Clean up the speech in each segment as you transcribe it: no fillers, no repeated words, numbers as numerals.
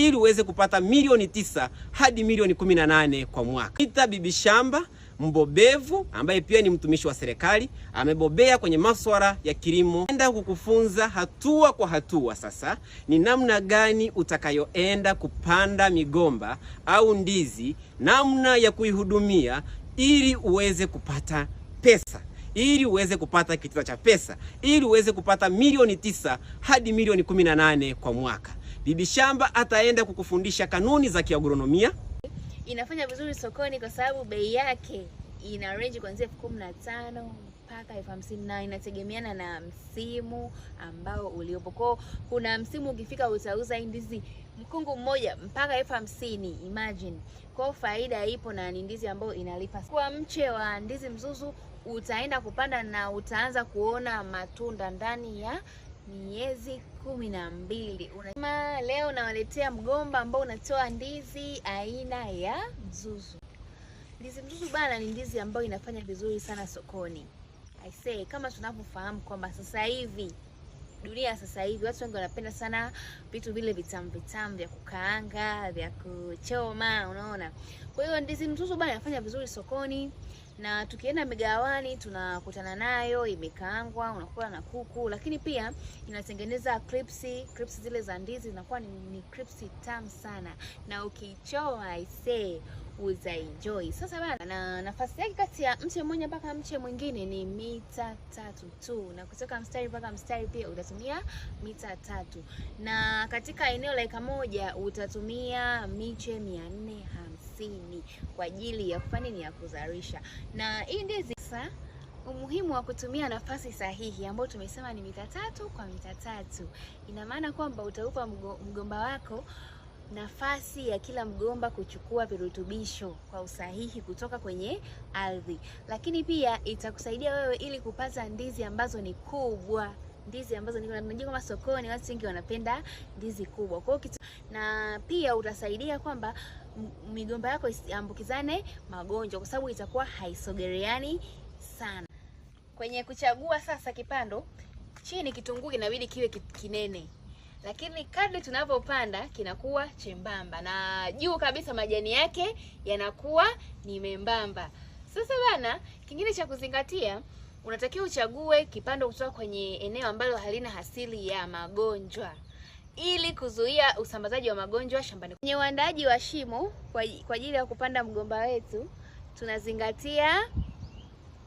ili uweze kupata milioni 9 hadi milioni 18 kwa mwaka. Ita bibi shamba mbobevu ambaye pia ni mtumishi wa serikali, amebobea kwenye masuala ya kilimo. Enda kukufunza hatua kwa hatua sasa ni namna gani utakayoenda kupanda migomba au ndizi, namna ya kuihudumia ili uweze kupata pesa, ili uweze kupata kitita cha pesa, ili uweze kupata milioni 9 hadi milioni 18 kwa mwaka. Bibi shamba ataenda kukufundisha kanuni za kiagronomia. Inafanya vizuri sokoni kwa sababu bei yake ina range kuanzia 15,000 mpaka 50,000 na inategemeana na msimu ambao uliopo. Kwa kuna msimu ukifika utauza ndizi mkungu mmoja mpaka 50,000, imagine. Kwa faida ipo na ni ndizi ambayo inalipa. Kwa mche wa ndizi mzuzu utaenda kupanda na utaanza kuona matunda ndani ya miezi 12. Leo nawaletea mgomba ambao unatoa ndizi aina ya mzuzu. Ndizi mzuzu bana ni ndizi ambayo inafanya vizuri sana sokoni. I say kama tunavyofahamu kwamba sasa hivi dunia sasa hivi watu wengi wanapenda sana vitu vile vitamu vya kukaanga, vya kuchoma, unaona. Kwa hiyo ndizi mzuzu bana inafanya vizuri sokoni. Na tukienda migawani tunakutana nayo imekaangwa, unakula na kuku, lakini pia inatengeneza clips zile za ndizi zinakuwa ni clips tamu sana, na ukichoa I say uza enjoy. Sasa bana, na nafasi yake kati ya mche mmoja mpaka mche mwingine ni mita 3 tu, na kutoka mstari mpaka mstari pia utatumia mita 3, na katika eneo la eka moja utatumia miche 450 kwa ajili ya kufanya ni ya kuzalisha. Na hii ndizi sasa, umuhimu wa kutumia nafasi sahihi ambayo tumesema ni mita 3 kwa mita 3, ina maana kwamba utaupa mgomba wako nafasi ya kila mgomba kuchukua virutubisho kwa usahihi kutoka kwenye ardhi, lakini pia itakusaidia wewe ili kupata ndizi ambazo ni kubwa, ndizi ambazo najua kama sokoni watu wengi wanapenda ndizi kubwa. Kwa hiyo na pia utasaidia kwamba migomba yako isiambukizane magonjwa kwa sababu itakuwa haisogeleani sana. Kwenye kuchagua sasa kipando, chini kitunguu inabidi kiwe kinene, lakini kadri tunavyopanda kinakuwa chembamba, na juu kabisa majani yake yanakuwa ni membamba. Sasa bana, kingine cha kuzingatia, unatakiwa uchague kipando kutoka kwenye eneo ambalo halina hasili ya magonjwa ili kuzuia usambazaji wa magonjwa shambani. Kwenye uandaaji wa shimo kwa ajili ya kupanda mgomba wetu, tunazingatia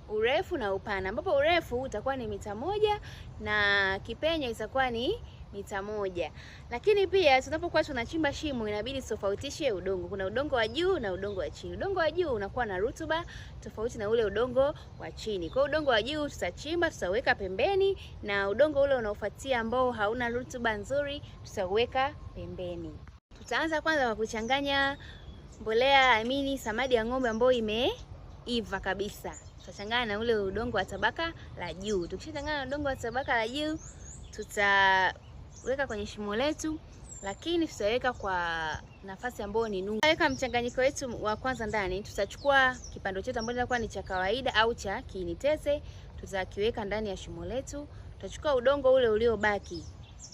urefu na upana, ambapo urefu utakuwa ni mita 1 na kipenyo itakuwa ni mita 1. Lakini pia tunapokuwa tunachimba shimo inabidi tofautishe udongo. Kuna udongo wa juu na udongo wa chini. Udongo wa juu unakuwa na rutuba tofauti na ule udongo wa chini. Kwa udongo wa juu tutachimba, tutaweka pembeni, na udongo ule unaofuatia ambao hauna rutuba nzuri tutaweka pembeni. Tutaanza kwanza kwa kuchanganya mbolea samadi ya ng'ombe ambayo imeiva kabisa. Tutachanganya na ule udongo wa tabaka la juu. Tukishachanganya na udongo wa tabaka la juu, tutaweka kwenye shimo letu, lakini tutaweka kwa nafasi ambayo ni nusu. Tutaweka mchanganyiko wetu wa kwanza ndani. Tutachukua kipando chetu ambacho kitakuwa ni cha kawaida au cha kiini tete, tutakiweka ndani ya shimo letu. Tutachukua udongo ule uliobaki,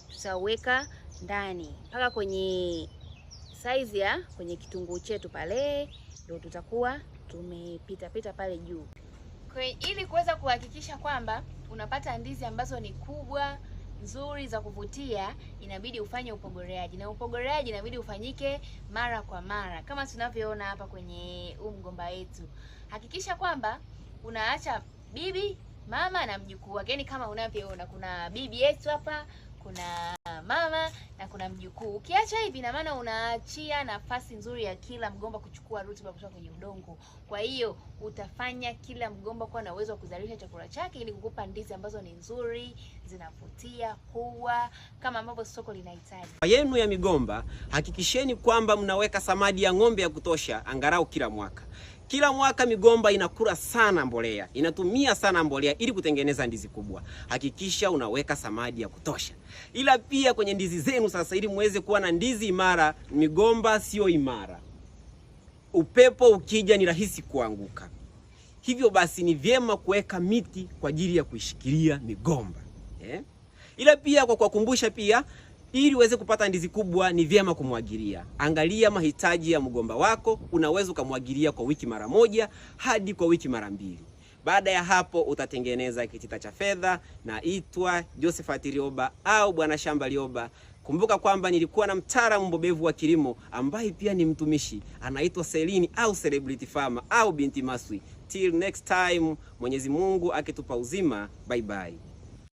tutaweka ndani mpaka kwenye size ya kwenye kitunguu chetu pale, ndio tutakuwa tumepita pale juu. Ili kuweza kuhakikisha kwamba unapata ndizi ambazo ni kubwa nzuri za kuvutia, inabidi ufanye upogoreaji, na upogoreaji inabidi ufanyike mara kwa mara kama tunavyoona hapa kwenye mgomba wetu. Hakikisha kwamba unaacha bibi, mama na mjukuu wake. Yani kama unavyoona kuna bibi yetu hapa, kuna mama na kuna mjukuu. Ukiacha hivi ina maana unaachia nafasi nzuri ya kila mgomba kuchukua rutuba kutoka kwenye udongo. Kwa hiyo utafanya kila mgomba kuwa na uwezo wa kuzalisha chakula chake ili kukupa ndizi ambazo ni nzuri, zinavutia, huwa kama ambavyo soko linahitaji. Yenu ya migomba, hakikisheni kwamba mnaweka samadi ya ng'ombe ya kutosha angalau kila mwaka. Kila mwaka migomba inakula sana mbolea, inatumia sana mbolea ili kutengeneza ndizi kubwa. Hakikisha unaweka samadi ya kutosha. Ila pia kwenye ndizi zenu sasa, ili muweze kuwa na ndizi imara, migomba sio imara. Upepo ukija ni rahisi kuanguka. Hivyo basi ni vyema kuweka miti kwa ajili ya kuishikilia migomba. Ila pia kwa kuwakumbusha pia, Ili uweze kupata ndizi kubwa ni vyema kumwagilia. Angalia mahitaji ya mgomba wako, unaweza kumwagilia kwa wiki mara moja hadi kwa wiki mara 2. Baada ya hapo utatengeneza kitita cha fedha. Naitwa Josephat Rioba au Bwana Shamba Rioba. Kumbuka kwamba nilikuwa na mtaalamu mbobevu wa kilimo ambaye pia ni mtumishi, anaitwa Selini au Celebrity Farmer au Binti Maswi. Till next time, Mwenyezi Mungu akitupa uzima. Bye bye.